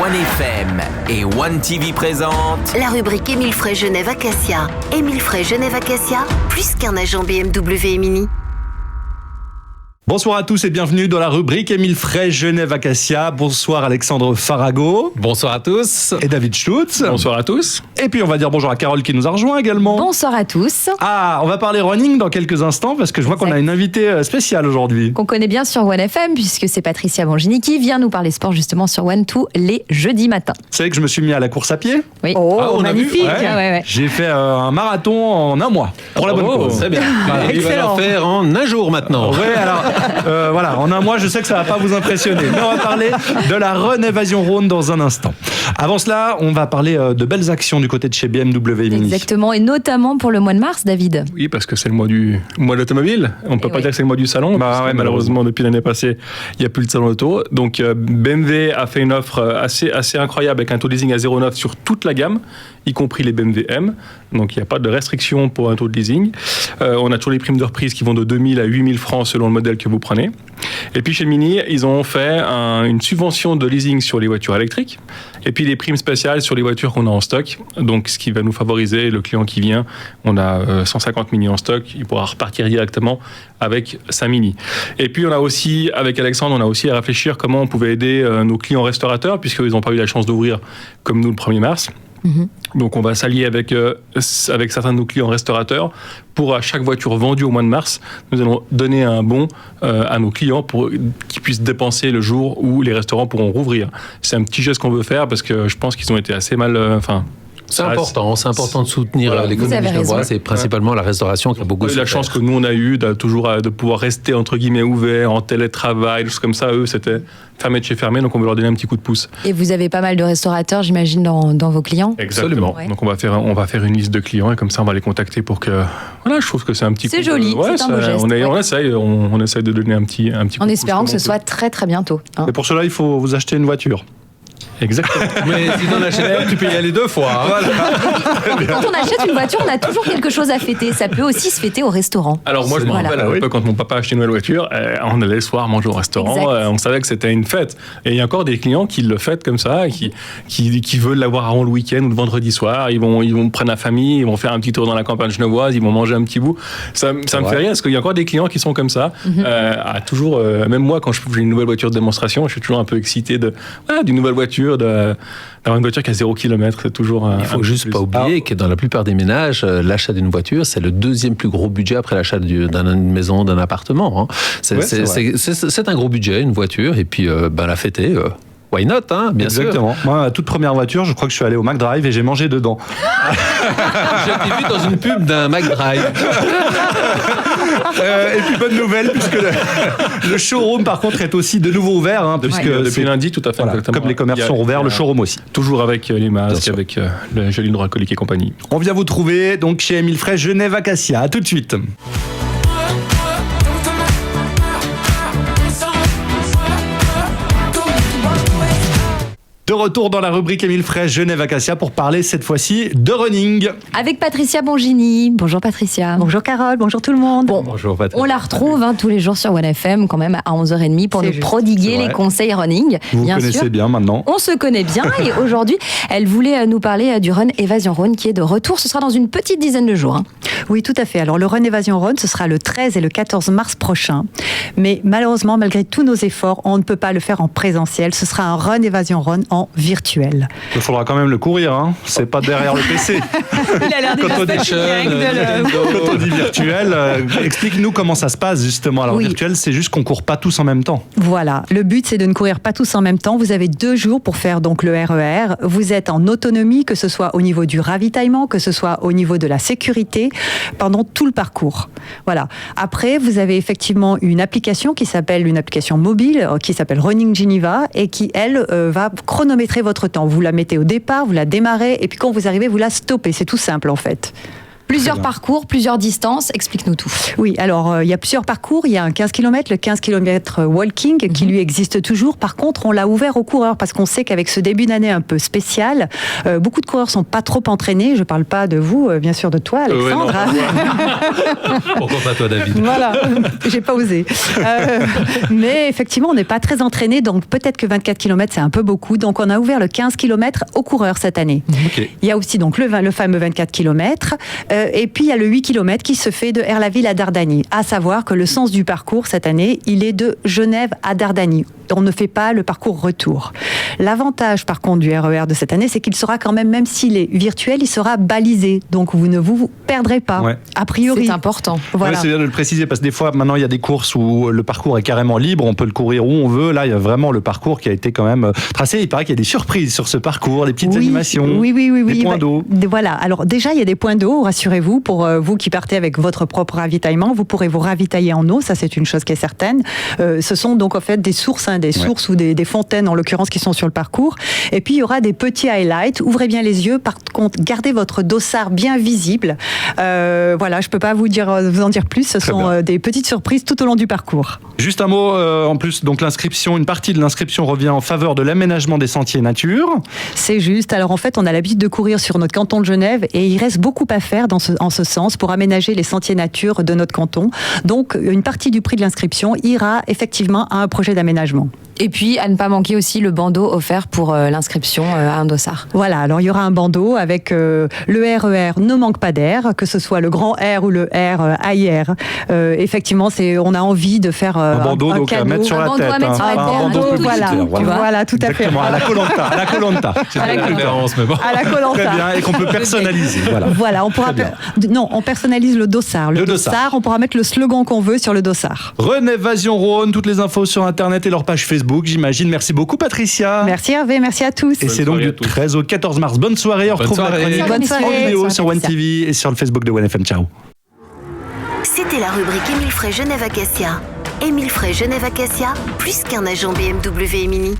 OneFM et OneTV présentent la rubrique Émile Frey Genève Acacia. Émile Frey Genève Acacia, plus qu'un agent BMW et Mini. Bonsoir à tous et bienvenue dans la rubrique Émile Frey Genève Acacia. Bonsoir Alexandre Farago. Bonsoir à tous. Et David Stutz. Bonsoir à tous. Et puis on va dire bonjour à Carole qui nous a rejoint également. Bonsoir à tous. Ah, on va parler running dans quelques instants parce que je vois qu'on a une invitée spéciale aujourd'hui. Qu'on connaît bien sur OneFM puisque c'est Patricia Bongini qui vient nous parler sport justement sur One tous les jeudis matins. Vous savez que je me suis mis à la course à pied. Oui. On magnifique. a vu, ouais. J'ai fait un marathon en un mois pour la bonne cause. Très bien. Il va le faire en un jour maintenant. Oui, alors voilà, en un mois, je sais que ça va pas vous impressionner. Mais on va parler de la Run Évasion Rhône dans un instant. Avant cela, on va parler de belles actions du côté de chez BMW et Mini. Exactement, et notamment pour le mois de mars, David. Oui, parce que c'est le mois de l'automobile. On ne peut pas dire que c'est le mois du salon. Malheureusement, depuis l'année passée, il n'y a plus de salon auto. Donc, BMW a fait une offre assez incroyable avec un taux de leasing à 0,9 sur toute la gamme, y compris les BMW M. Donc, il n'y a pas de restriction pour un taux de leasing. On a toujours les primes de reprise qui vont de 2 000 à 8 000 francs selon le modèle que vous prenez. Et puis, chez Mini, ils ont fait une subvention de leasing sur les voitures électriques et puis des primes spéciales sur les voitures qu'on a en stock. Donc, ce qui va nous favoriser, le client qui vient, on a 150 Mini en stock, il pourra repartir directement avec sa Mini. Et puis, on a aussi, avec Alexandre, on a aussi à réfléchir comment on pouvait aider nos clients restaurateurs puisqu'ils n'ont pas eu la chance d'ouvrir comme nous le 1er mars. Donc on va s'allier avec certains de nos clients restaurateurs pour à chaque voiture vendue au mois de mars, nous allons donner un bon à nos clients pour qu'ils puissent dépenser le jour où les restaurants pourront rouvrir. C'est un petit geste qu'on veut faire parce que je pense qu'ils ont été assez mal... C'est important de soutenir l'économie genevoise et principalement la restauration qui a beaucoup souffert. La chance que nous on a eu de pouvoir rester entre guillemets ouverts en télétravail, des choses comme ça, eux c'était fermé de chez fermé, donc on veut leur donner un petit coup de pouce. Et vous avez pas mal de restaurateurs, j'imagine, dans vos clients. Exactement. Ouais. Donc on va faire une liste de clients et comme ça on va les contacter pour que je trouve que c'est un petit c'est joli, c'est un beau geste. On essaye de donner un petit coup de pouce. En espérant que ce soit très très bientôt. Et pour cela il faut vous acheter une voiture. Exactement. Mais si t'en achètes, tu peux y aller 2 fois. Hein. Voilà. Quand on achète une voiture, on a toujours quelque chose à fêter. Ça peut aussi se fêter au restaurant. Alors moi, je me rappelle un peu quand mon papa achetait une nouvelle voiture, on allait le soir manger au restaurant, on savait que c'était une fête. Et il y a encore des clients qui le fêtent comme ça, qui veulent l'avoir avant le week-end ou le vendredi soir. Ils vont prendre la famille, ils vont faire un petit tour dans la campagne genevoise, ils vont manger un petit bout. Ça me fait rire parce qu'il y a encore des clients qui sont comme ça. Toujours, même moi, quand j'ai une nouvelle voiture de démonstration, je suis toujours un peu excité d'une nouvelle voiture. D'avoir une voiture qui a 0 km, c'est toujours il faut juste pas oublier que dans la plupart des ménages, l'achat d'une voiture, c'est le 2e plus gros budget après l'achat d'une maison, d'un appartement. Hein. C'est un gros budget, une voiture, et puis la fêter. Why not, hein, bien sûr. Exactement. Moi, ma toute première voiture, je crois que je suis allé au McDrive et j'ai mangé dedans. J'ai vu dans une pub d'un McDrive. Et puis bonne nouvelle, puisque le showroom, par contre, est aussi de nouveau ouvert. Hein, puisque depuis lundi, tout à fait. Voilà, comme les commerces sont ouverts, le showroom aussi. Toujours avec les masques, avec le gel hydroalcoolique et compagnie. On vient vous trouver donc chez Émile Frey Genève Acacia. À tout de suite. De retour dans la rubrique Émile Frey Genève Acacia pour parler cette fois-ci de running. Avec Patricia Bongini. Bonjour Patricia. Bonjour Carole, bonjour tout le monde. Bonjour Patricia. On la retrouve tous les jours sur OneFM quand même à 11h30 pour nous prodiguer les conseils running. Vous connaissez bien maintenant. On se connaît bien et aujourd'hui, elle voulait nous parler du Run Évasion Rhône qui est de retour. Ce sera dans une petite dizaine de jours. Oui, tout à fait. Alors le Run Évasion Rhône, ce sera le 13 et le 14 mars prochain. Mais malheureusement, malgré tous nos efforts, on ne peut pas le faire en présentiel. Ce sera un Run Évasion Rhône en virtuel. Il faudra quand même le courir, hein. C'est pas derrière le PC. Il a l'air quand on dit virtuel, explique-nous comment ça se passe justement. Alors virtuel, c'est juste qu'on court pas tous en même temps. Voilà, le but c'est de ne courir pas tous en même temps. Vous avez 2 jours pour faire donc le RER. Vous êtes en autonomie, que ce soit au niveau du ravitaillement, que ce soit au niveau de la sécurité, pendant tout le parcours. Voilà. Après, vous avez effectivement une application une application mobile qui s'appelle Running Geneva et qui, elle, va chronométrer votre temps. Vous la mettez au départ, vous la démarrez et puis quand vous arrivez, vous la stoppez. C'est tout simple en fait. Plusieurs parcours, plusieurs distances, explique-nous tout. Oui, alors il y a plusieurs parcours. Il y a un 15 km, le 15 km walking qui lui existe toujours. Par contre, on l'a ouvert aux coureurs parce qu'on sait qu'avec ce début d'année un peu spécial, beaucoup de coureurs sont pas trop entraînés. Je parle pas de vous, bien sûr de toi, Alexandre. Pourquoi pas toi, David? Voilà, j'ai pas osé. Mais effectivement, on n'est pas très entraîné, donc peut-être que 24 km c'est un peu beaucoup. Donc on a ouvert le 15 km aux coureurs cette année. Okay. Il y a aussi donc le fameux 24 km et puis il y a le 8 km qui se fait de Erlaville à Dardani. À savoir que le sens du parcours cette année, il est de Genève à Dardani. On ne fait pas le parcours retour. L'avantage par contre du RER de cette année, c'est qu'il sera quand même s'il est virtuel, il sera balisé. Donc vous ne vous perdrez pas, a priori. C'est important. Voilà. C'est bien de le préciser parce que des fois, maintenant, il y a des courses où le parcours est carrément libre, on peut le courir où on veut. Là, il y a vraiment le parcours qui a été quand même tracé. Il paraît qu'il y a des surprises sur ce parcours, des petites animations, des points d'eau. Voilà. Alors déjà, il y a des points d'eau, rassurez-vous, pour vous qui partez avec votre propre ravitaillement, vous pourrez vous ravitailler en eau, ça c'est une chose qui est certaine. Ce sont donc en fait des sources, sources ou des fontaines en l'occurrence qui sont sur le parcours. Et puis il y aura des petits highlights. Ouvrez bien les yeux. Par contre, gardez votre dossard bien visible. Voilà, je peux pas vous en dire plus. Ce sont des petites surprises tout au long du parcours. Juste un mot en plus. Donc l'inscription, une partie de l'inscription revient en faveur de l'aménagement des sentiers nature. C'est juste. Alors en fait, on a l'habitude de courir sur notre canton de Genève et il reste beaucoup à faire en ce sens pour aménager les sentiers nature de notre canton. Donc une partie du prix de l'inscription ira effectivement à un projet d'aménagement. Et puis, à ne pas manquer aussi le bandeau offert pour l'inscription à un dossard. Voilà, alors il y aura un bandeau avec le RER ne manque pas d'air, que ce soit le grand R ou le R AIR. Effectivement, on a envie de faire un bandeau donc à mettre sur la tête. Un bandeau voilà, tout à fait. Exactement, à la Koh-Lanta. C'est pas la référence, mais bon. À la Koh-Lanta. Très bien, et qu'on peut personnaliser. Voilà, on pourra. Non, on personnalise le dossard. Le dossard, on pourra mettre le slogan qu'on veut sur le dossard. Renévasion Rhône, toutes les infos sur Internet et leur page Facebook. J'imagine. Merci beaucoup, Patricia. Merci Hervé, merci à tous. Et c'est donc du 13 au 14 mars. Bonne soirée. On retrouve la chronique en vidéo sur One TV et sur le Facebook de One FM. Ciao. C'était la rubrique Émile Frey Genève Acacia. Émile Frey Genève Acacia, plus qu'un agent BMW et Mini.